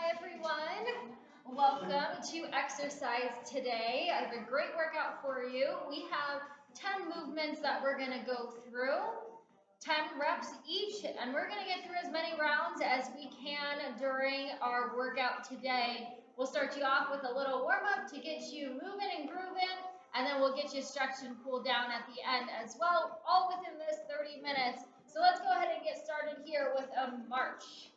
everyone. Welcome to exercise today. I have a great workout for you. We have 10 movements that we're going to go through, 10 reps each, and we're going to get through as many rounds as we can during our workout today. We'll start you off with a little warm up to get you moving and grooving, and then we'll get you stretched and cooled down at the end as well, all within this 30 minutes. So let's go ahead and get started here with a march.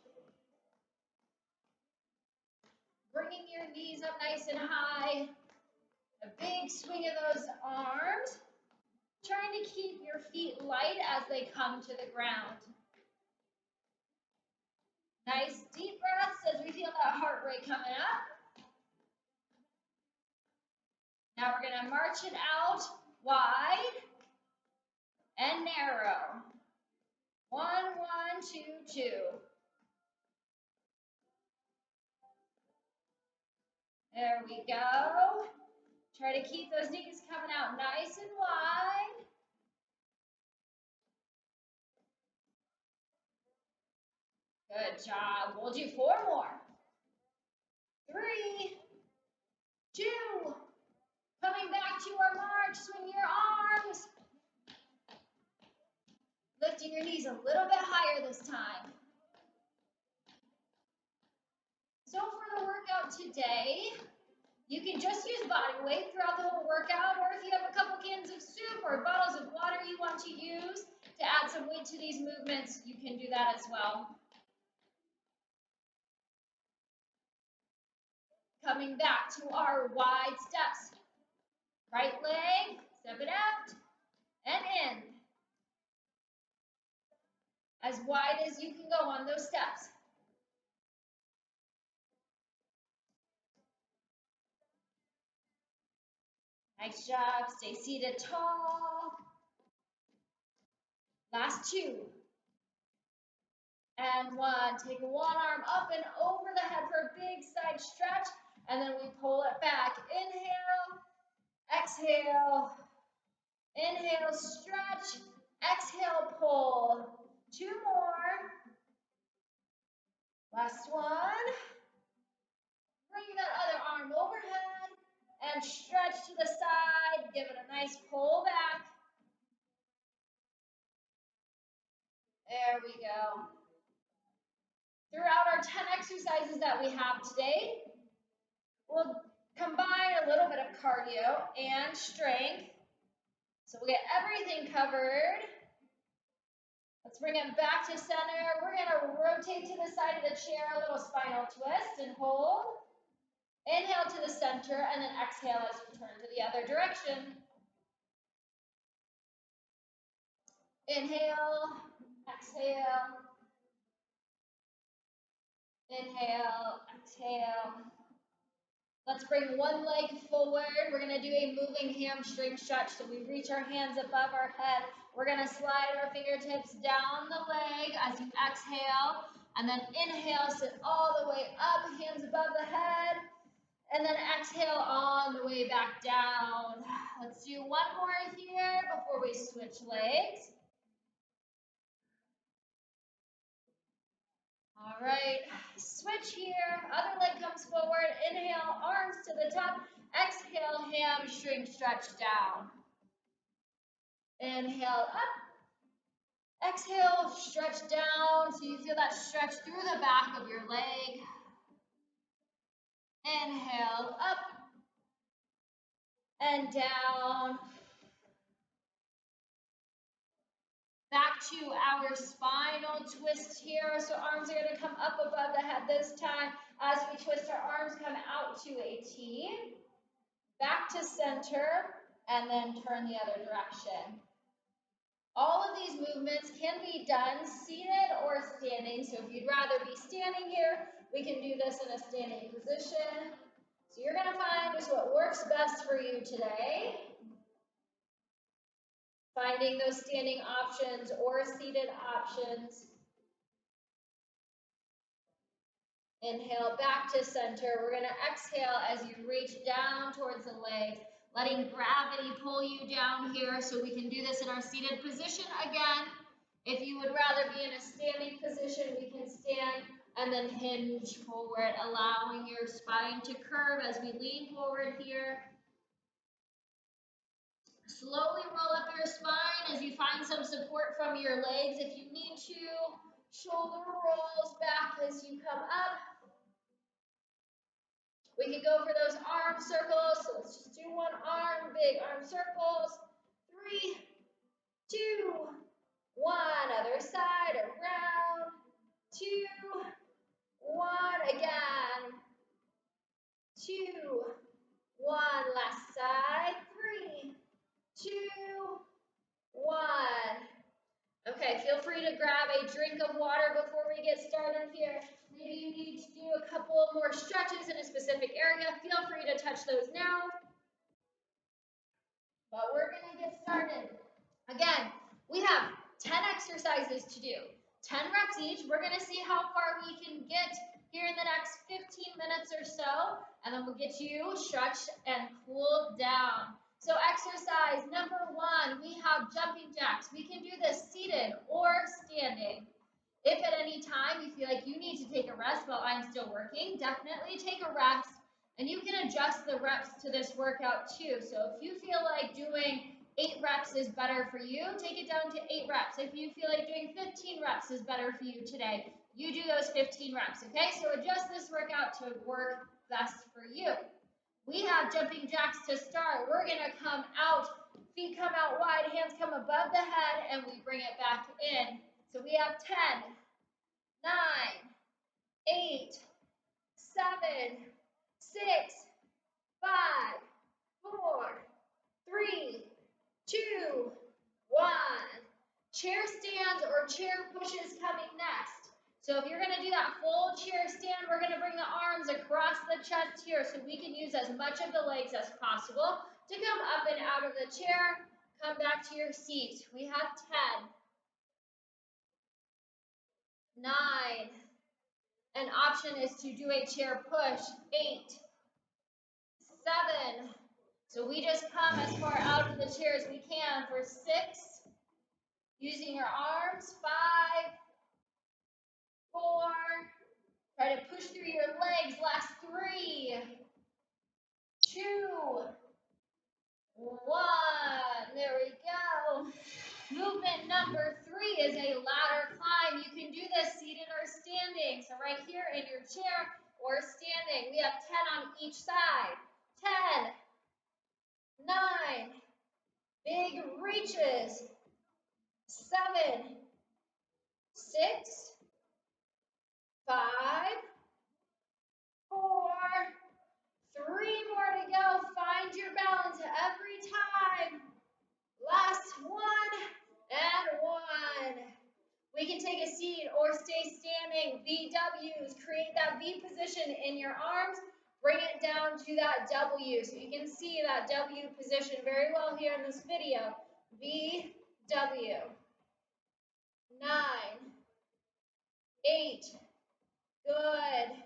Bringing your knees up nice and high. A big swing of those arms. Trying to keep your feet light as they come to the ground. Nice deep breaths as we feel that heart rate coming up. Now we're going to march it out wide and narrow. 1, 1, 2, 2. There we go. Try to keep those knees coming out nice and wide. Good job. We'll do 4 more. 3, 2. Coming back to our march. Swing your arms. Lifting your knees a little bit higher this time. So for the workout today, you can just use body weight throughout the whole workout, or if you have a couple cans of soup or bottles of water you want to use to add some weight to these movements, you can do that as well. Coming back to our wide steps. Right leg, step it out, and in. As wide as you can go on those steps. Nice job. Stay seated tall. Last 2. And 1. Take one arm up and over the head for a big side stretch. And then we pull it back. Inhale. Exhale. Inhale, stretch. Exhale, pull. 2 more. Last 1. Bring that other arm overhead. And stretch to the side. Give it a nice pull back. There we go. Throughout our 10 exercises that we have today, we'll combine a little bit of cardio and strength. So we'll get everything covered. Let's bring it back to center. We're going to rotate to the side of the chair, a little spinal twist and hold. Inhale to the center and then exhale as you turn to the other direction. Inhale, exhale. Inhale, exhale. Let's bring one leg forward. We're going to do a moving hamstring stretch. So we reach our hands above our head. We're going to slide our fingertips down the leg as you exhale. And then inhale, sit all the way up, hands above the head. And then exhale on the way back down. Let's do one more here before we switch legs. All right, switch here. Other leg comes forward. Inhale, arms to the top. Exhale, hamstring stretch down. Inhale, up. Exhale, stretch down. So you feel that stretch through the back of your leg. Inhale, up and down. Back to our spinal twist here. So arms are going to come up above the head this time. As we twist, our arms come out to a T. Back to center, and then turn the other direction. All of these movements can be done seated or standing. So if you'd rather be standing here, we can do this in a standing position. So you're going to find just what works best for you today. Finding those standing options or seated options. Inhale, back to center. We're going to exhale as you reach down towards the legs, letting gravity pull you down here. So we can do this in our seated position again. If you would rather be in a standing position, we can stand and then hinge forward, allowing your spine to curve as we lean forward here. Slowly roll up your spine as you find some support from your legs if you need to. Shoulder rolls back as you come up. We can go for those arm circles. So let's just do one arm, big arm circles. 3, 2, 1. Other side, around. 2, 1. Again. 2, 1. Last side. 3, 2, 1. Okay, feel free to grab a drink of water before we get started here. Maybe you need to do a couple more stretches in a specific area. Feel free to touch those now. But we're going to get started. Again, we have 10 exercises to do. 10 reps each. We're going to see how far we can get here in the next 15 minutes or so. And then we'll get you stretched and cooled down. So exercise number 1, we have jumping jacks. We can do this seated or standing. If at any time you feel like you need to take a rest while I'm still working, definitely take a rest. And you can adjust the reps to this workout too. So if you feel like doing 8 reps is better for you, take it down to 8 reps. If you feel like doing 15 reps is better for you today, you do those 15 reps, okay? So adjust this workout to work best for you. We have jumping jacks to start. We're going to come out, feet come out wide, hands come above the head, and we bring it back in. So we have 10, 9, 8, 7, 6, 5, 4, 3, 2, 1. Chair stands or chair pushes coming next. So if you're going to do that full chair stand, we're going to bring the arms across the chest here so we can use as much of the legs as possible to come up and out of the chair. Come back to your seat. We have 10, 9. An option is to do a chair push. 8, 7. So we just come as far out of the chair as we can for 6. Using your arms. 5, 4. Try to push through your legs. Last 3, 2, 1. There we go. Movement number 3 is a ladder climb. You can do this seated or standing. So right here in your chair or standing. We have 10 on each side. 10, 9. Big reaches. 7, 6, 5, 4, 3 more to go. Find your balance every time. Last 1 and 1. We can take a seat or stay standing. VWs. Create that V position in your arms. Bring it down to that W. So you can see that W position very well here in this video. VW. 9, 8. Good.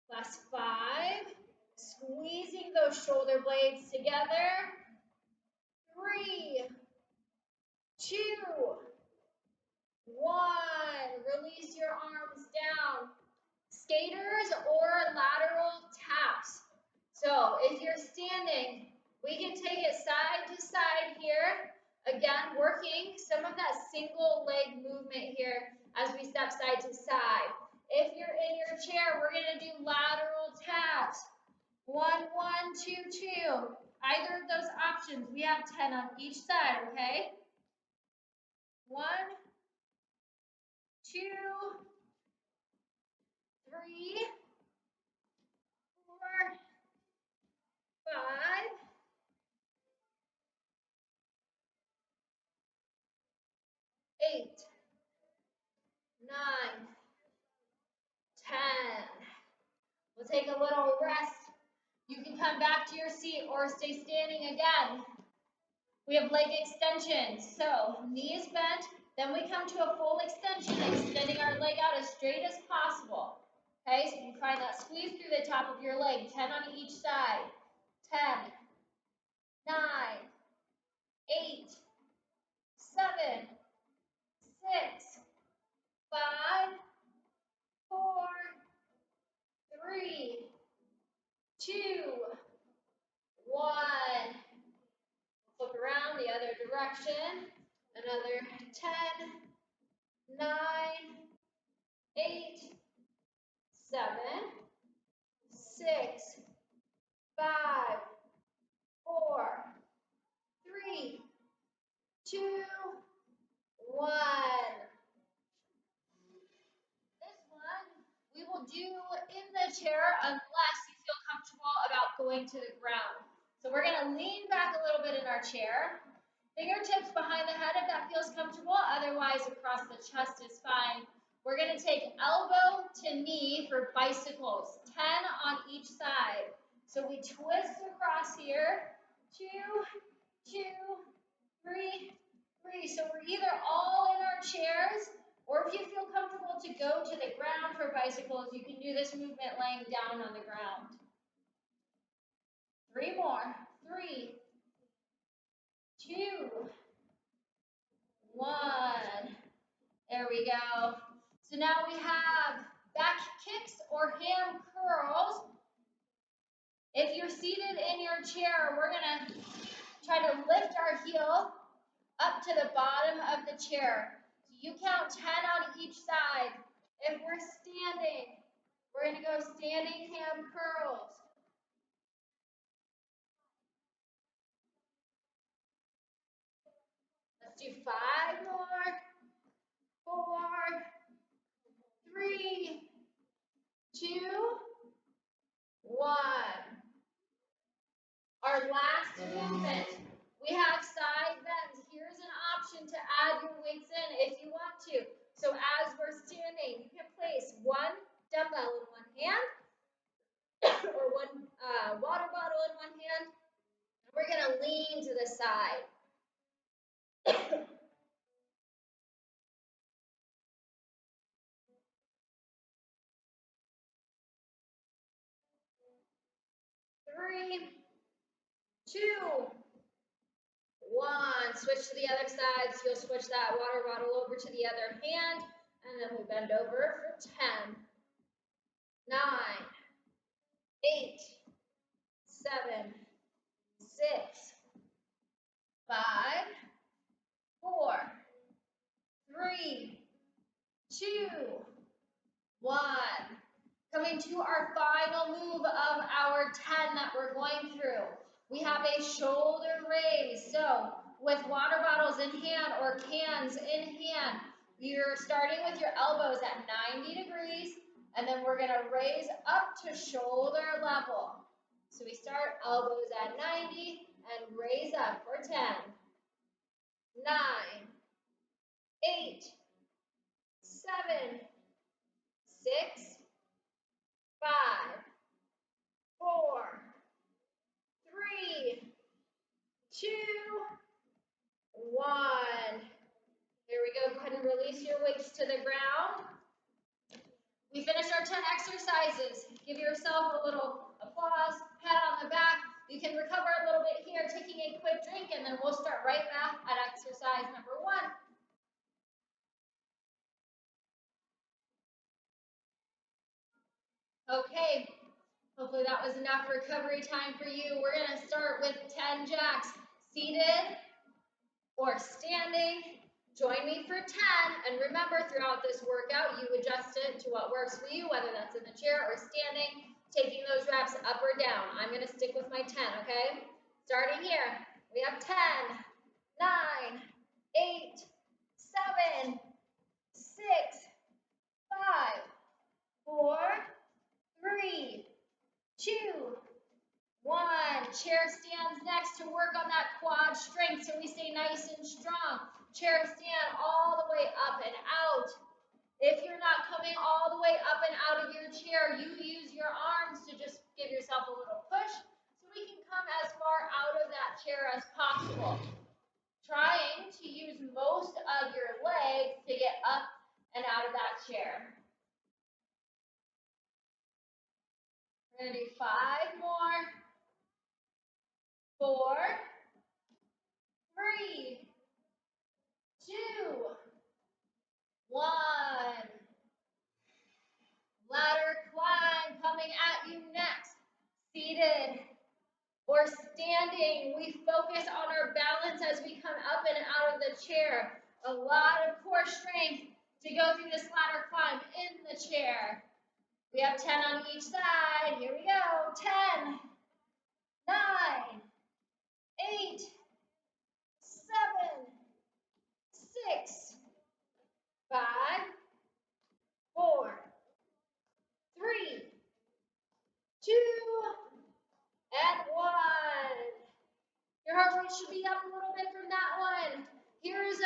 Last 5. Squeezing those shoulder blades together. 3, 2, 1. Release your arms down. Skaters or lateral taps. So if you're standing, we can take it side to side here. Again, working some of that single leg movement here as we step side to side. If you're in your chair, we're going to do lateral taps. 1, 1, 2, 2. Either of those options. We have 10 on each side, okay? 1, 2, 3, 4, 5, 8, 9, 10. We'll take a little rest. You can come back to your seat or stay standing again. We have leg extensions. So knees bent, then we come to a full extension, extending our leg out as straight as possible. Okay, so you find that squeeze through the top of your leg, 10 on each side. 10, 9, 8, 7, 6, 5, direction. Another 10, 9, 8, 7, 6, 5, 4, 3, 2, 1. This one we will do in the chair unless you feel comfortable about going to the ground. So we're going to lean back a little bit in our chair. Fingertips behind the head if that feels comfortable. Otherwise, across the chest is fine. We're going to take elbow to knee for bicycles, 10 on each side. So we twist across here, 2, 2, 3, 3. So we're either all in our chairs, or if you feel comfortable to go to the ground for bicycles, you can do this movement laying down on the ground. 3 more. 3, 2, 1. There we go. So now we have back kicks or ham curls. If you're seated in your chair, we're going to try to lift our heel up to the bottom of the chair. You count 10 on each side. If we're standing, we're going to go standing ham curls. Let's do 5 more. 4, 3, 2, 1. Our last movement, we have side bends. Here's an option to add your weights in if you want to. So as we're standing, you can place one dumbbell in one hand or one water bottle in one hand. And we're going to lean to the side. 3, 2, 1. Switch to the other side. So you'll switch that water bottle over to the other hand. And then we bend over for 10, 9, 8, 7, 6, 5, 4, 3, 2, 1. Coming to our final move of our 10 that we're going through. We have a shoulder raise. So with water bottles in hand or cans in hand, you're starting with your elbows at 90 degrees, and then we're going to raise up to shoulder level. So we start elbows at 90 and raise up for 10, 9, 8, 7, 6, 5, 4, 3, 2, 1. Here we go. Go ahead and release your weights to the ground. We finished our 10 exercises. Give yourself a little applause, pat on the back. You can recover a little bit here, taking a quick drink, and then we'll start right back at exercise number 1. Okay, hopefully that was enough recovery time for you. We're going to start with 10 jacks, seated or standing. Join me for 10, and remember, throughout this workout, you adjust it to what works for you, whether that's in the chair or standing, taking those reps up or down. I'm going to stick with my 10, okay? Starting here, we have 10, 9, 8, 7, 6, 5, 4, 3, 2, 1. Chair stands next to work on that quad strength so we stay nice and strong. Chair stand all the way up and out. If you're not coming all the way up and out of your chair, you use your arms to just give yourself a little push so we can come as far out of that chair as possible. Trying to use most of your legs to get up and out of that chair. We're going to do 5 more. 4, 3, 2, 1. Ladder climb coming at you next. Seated or standing. We focus on our balance as we come up and out of the chair. A lot of core strength to go through this ladder climb in the chair. We have 10 on each side. Here we go. 10, 9, 8, 7, 6, 5, 4, 3, 2, and 1. Your heart rate should be up a little bit from that one. Here is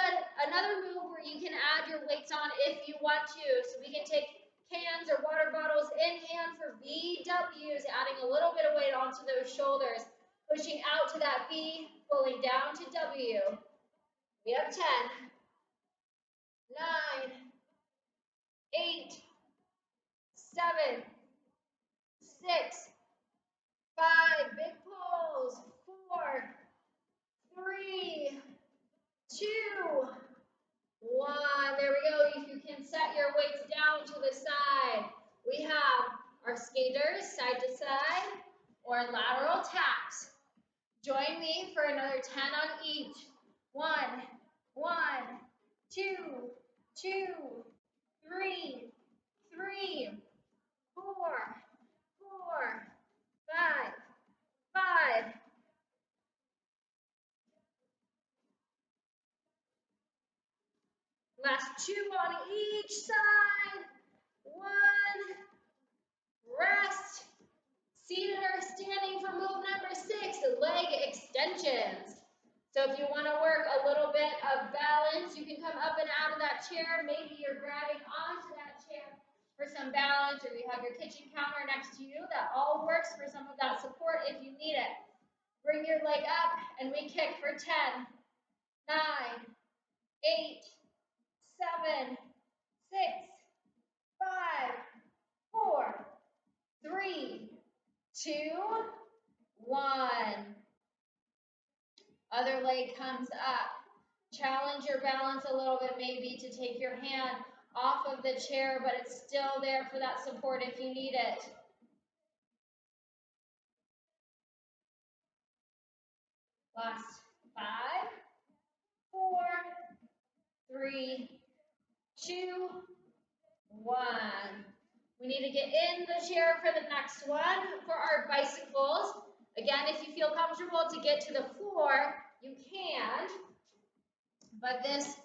another move where you can add your weights on if you want to. So we can take cans or water bottles in hand for VWs, adding a little bit of weight onto those shoulders, pushing out to that V, pulling down to W. We have 10, 9, 8, 7, 6, 5, big pulls, 4, 3, 2, 1. There we go. If you can set your weights down to the side. We have our skaters side to side or lateral taps. Join me for another 10 on each. 1, 1, 2, 2, 3, 3, 4, 4, 5, 5. Last 2 on each side. 1. Rest. Seated or standing for move number 6, leg extensions. So if you want to work a little bit of balance, you can come up and out of that chair. Maybe you're grabbing onto that chair for some balance, or you have your kitchen counter next to you. That all works for some of that support if you need it. Bring your leg up, and we kick for 10, 9, 8, 7, 6, 5, 4, 3, 2, 1. Other leg comes up. Challenge your balance a little bit, maybe to take your hand off of the chair, but it's still there for that support if you need it. Last 5, 4, 3, 2, 1. We need to get in the chair for the next one for our bicycles. Again, if you feel comfortable to get to the floor, you can. But this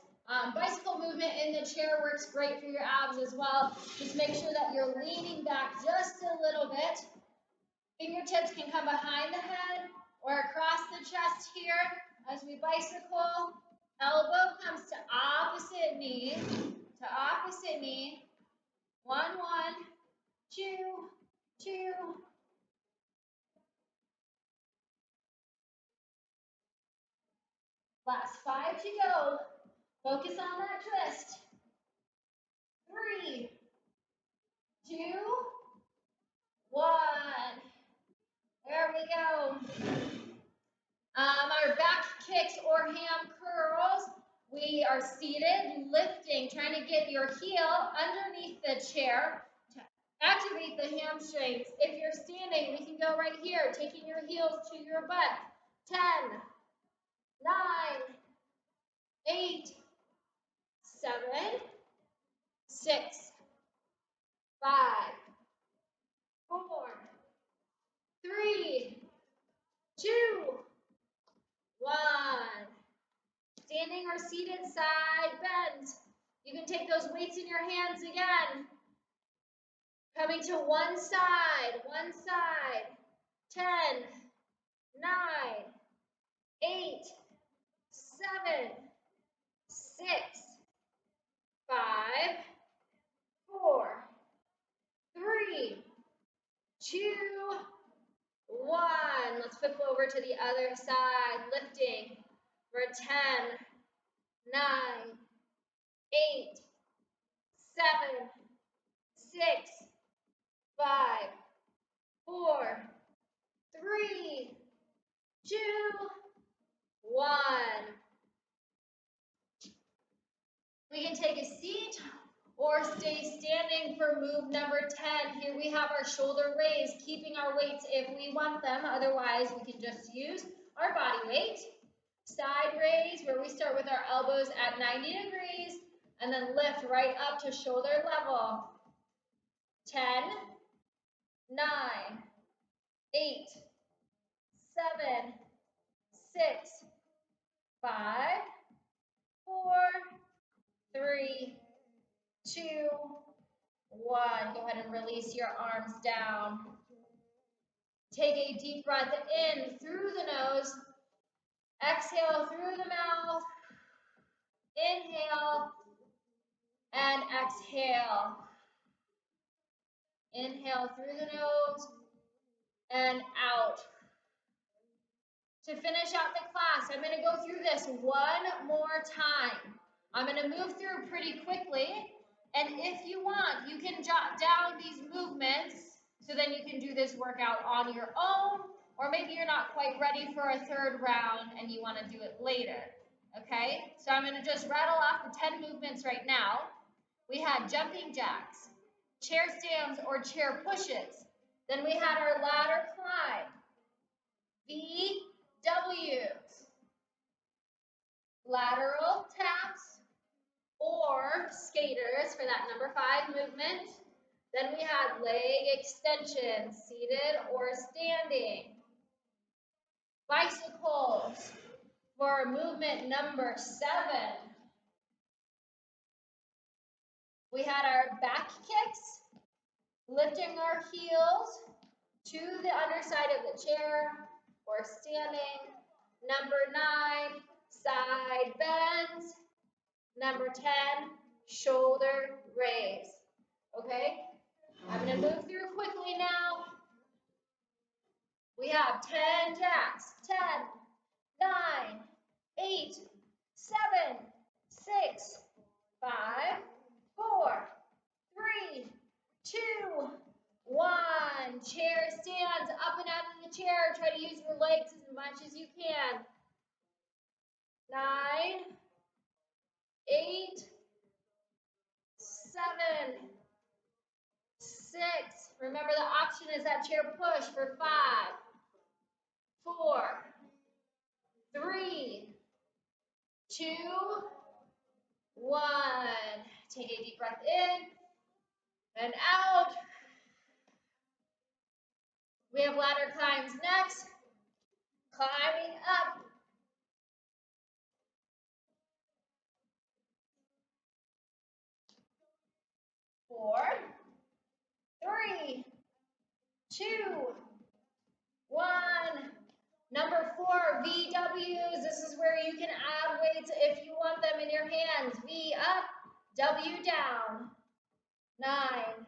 bicycle movement in the chair works great for your abs as well. Just make sure that you're leaning back just a little bit. Fingertips can come behind the head or across the chest here as we bicycle. Elbow comes to opposite knee, 1, 1, 2, 2. Last 5 to go. Focus on that twist. 3, 2, 1. There we go. Our back kicks or ham curls. We are seated, lifting, trying to get your heel underneath the chair to activate the hamstrings. If you're standing, we can go right here, taking your heels to your butt. 10, 9, 8, 7, 6, 5, 4, 3, 2, 1. Standing or seated side bend. You can take those weights in your hands again. Coming to one side. 10, 9, 8, 7, 6, 5, 4, 3, 2, 1. Let's flip over to the other side, lifting for 10, 9, 8, 7, 6, 5, 4, 3, 2, 1. We can take a seat or stay standing for move number 10. Here we have our shoulder raise, keeping our weights if we want them. Otherwise, we can just use our body weight. Side raise, where we start with our elbows at 90 degrees and then lift right up to shoulder level. 10, 9, 8, 7, 6, 5, 4, 3, 2, 1. Go ahead and release your arms down. Take a deep breath in through the nose. Exhale through the mouth. Inhale and exhale. Inhale through the nose and out. To finish out the class, I'm going to go through this one more time. I'm going to move through pretty quickly, and if you want, you can jot down these movements so then you can do this workout on your own, or maybe you're not quite ready for a third round and you want to do it later, okay? So I'm going to just rattle off the 10 movements right now. We had jumping jacks, chair stands or chair pushes. Then we had our ladder climb, VWs, lateral taps or skaters for that number 5 movement. Then we had leg extensions, seated or standing. Bicycles for movement number 7. We had our back kicks, lifting our heels to the underside of the chair or standing. Number 9, side bends. Number 10, shoulder raise. Okay? I'm going to move through quickly now. We have 10 jacks. 10, 9, 8, 7, 6, 5, 4, 3, 2, 1. Chair stands up and out of the chair. Try to use your legs as much as you can. 9, 8, 7, 6. Remember the option is that chair push for 5, 4, 3, 2, 1. Take a deep breath in and out. We have ladder climbs next. Climbing up. 4, 3, 2, 1. Number 4, VWs. This is where you can add weights if you want them in your hands. V up, W down. 9,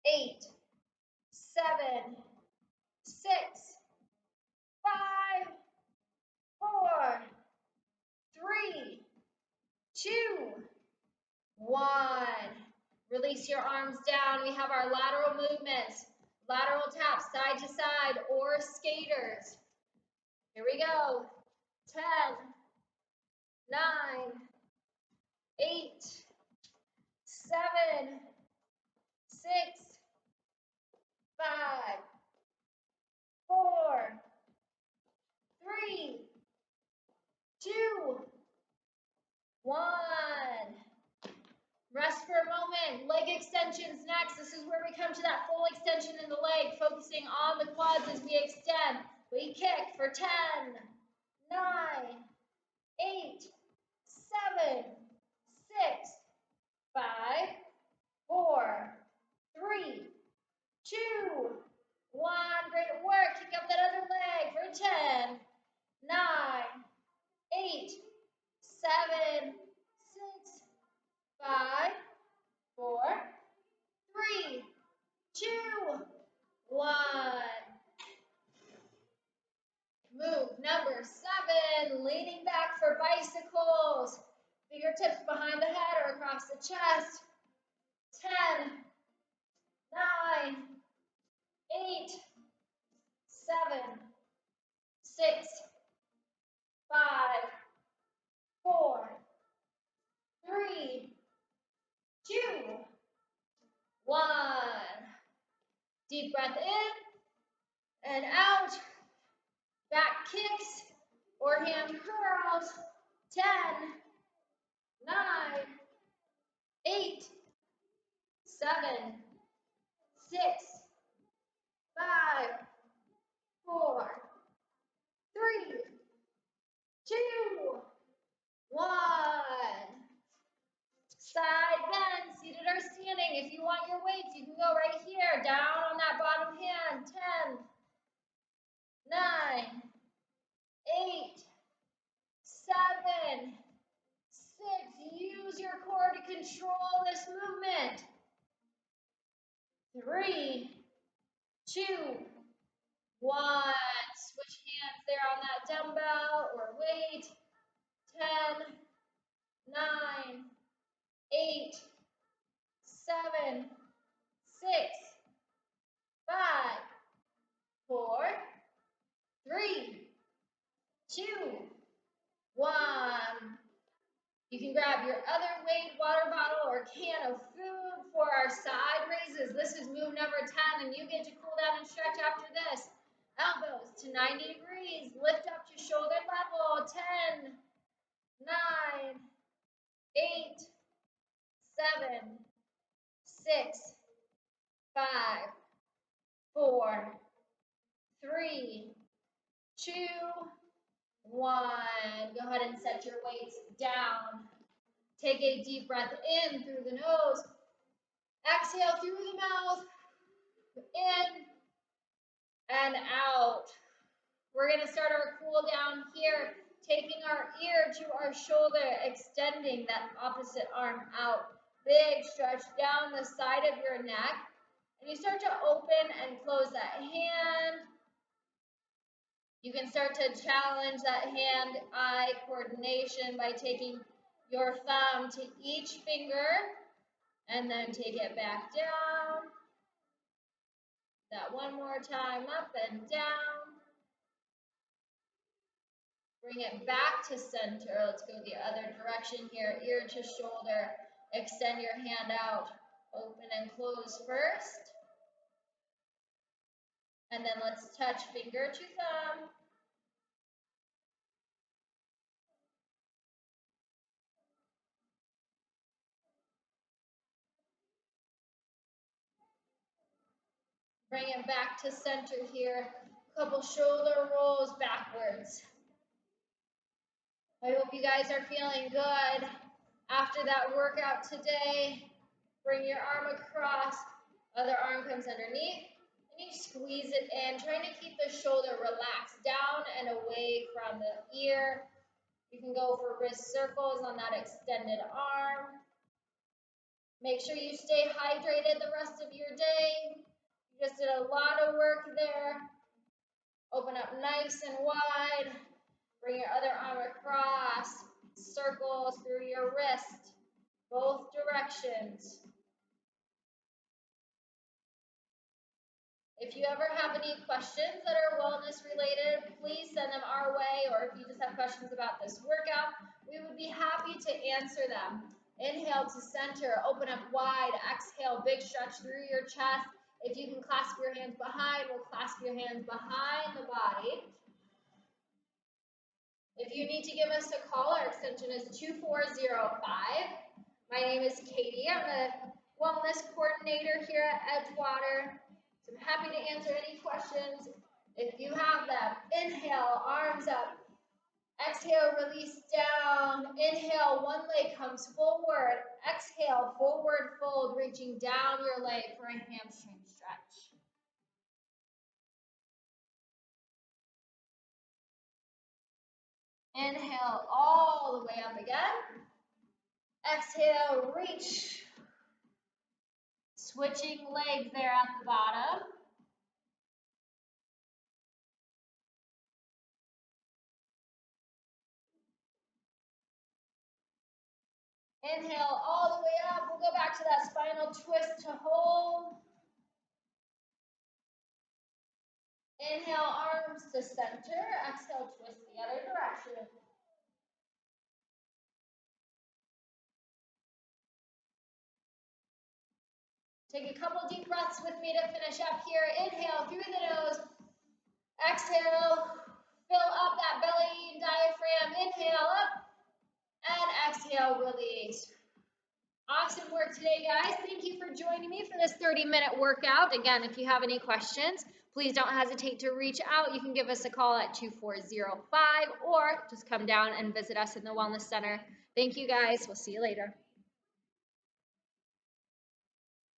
8, 7, 6, 5, 4, 3, 2, 1. Release your arms down. We have our lateral movements. Lateral taps side to side or skaters. Here we go. 10, 9, 8, 7, 6, 5, 4, 3, 2, 1. Rest for a moment. Leg extensions next. This is where we come to that full extension in the leg, focusing on the quads as we extend. We kick for 10, 9, 8, 7, 6, 5, 4, 3, 2, 1. Great work. Kick up that other leg for 10, 9, 8, 7, 6, 5, 4, 3, 2, 1. Move number 7, leaning back for bicycles. Fingertips behind the head or 1. Deep breath in and out. Back kicks or hand curls. 10, 9, 8, 7, 6, 5, 4, 3, 2, 1. Side bend, seated or standing. If you want your weights, you can go right here, down on that bottom hand. 10, 9, 8, 7, 6. Use your core to control this movement. 3, 2, 1. Switch hands there on that dumbbell or weight. 10, 9, 8, 7, 6, 5, 4, 3, 2, 1. You can grab your other weight, water bottle, or can of food for our side raises. This is move number 10, and you get to cool down and stretch after this. Elbows to 90 degrees. Lift up to shoulder level. 10, 9, 8, 7, 6, 5, 4, 3, 2, 1. Go ahead and set your weights down. Take a deep breath in through the nose. Exhale through the mouth. In and out. We're going to start our cool down here, taking our ear to our shoulder, extending that opposite arm out. Big stretch down the side of your neck. And you start to open and close that hand. You can start to challenge that hand-eye coordination by taking your thumb to each finger and then take it back down. That one more time, up and down. Bring it back to center. Let's go the other direction here, ear to shoulder. Extend your hand out, open and close first. And then let's touch finger to thumb. Bring it back to center here. Couple shoulder rolls backwards. I hope you guys are feeling good after that workout today. Bring your arm across, other arm comes underneath, and you squeeze it in, trying to keep the shoulder relaxed down and away from the ear. You can go for wrist circles on that extended arm. Make sure you stay hydrated the rest of your day. You just did a lot of work there. Open up nice and wide. Bring your other arm across. Circles through your wrist, both directions. If you ever have any questions that are wellness related, please send them our way, or if you just have questions about this workout, we would be happy to answer them. Inhale to center, open up wide. Exhale, big stretch through your chest. If you can clasp your hands behind, we'll clasp your hands behind the body. If you need to give us a call, our extension is 2405. My name is Katie. I'm the wellness coordinator here at Edgewater. So I'm happy to answer any questions if you have them. Inhale, arms up. Exhale, release down. Inhale, one leg comes forward. Exhale, forward fold, reaching down your leg for a hamstring stretch. Inhale all the way up again. Exhale, reach. Switching legs there at the bottom. Inhale all the way up. We'll go back to that spinal twist to hold. Inhale, arms to center. Exhale, twist the other direction. Take a couple deep breaths with me to finish up here. Inhale through the nose. Exhale. Fill up that belly and diaphragm. Inhale up. And exhale, release. Awesome work today, guys. Thank you for joining me for this 30-minute workout. Again, if you have any questions, please don't hesitate to reach out. You can give us a call at 2405 or just come down and visit us in the Wellness Center. Thank you, guys. We'll see you later.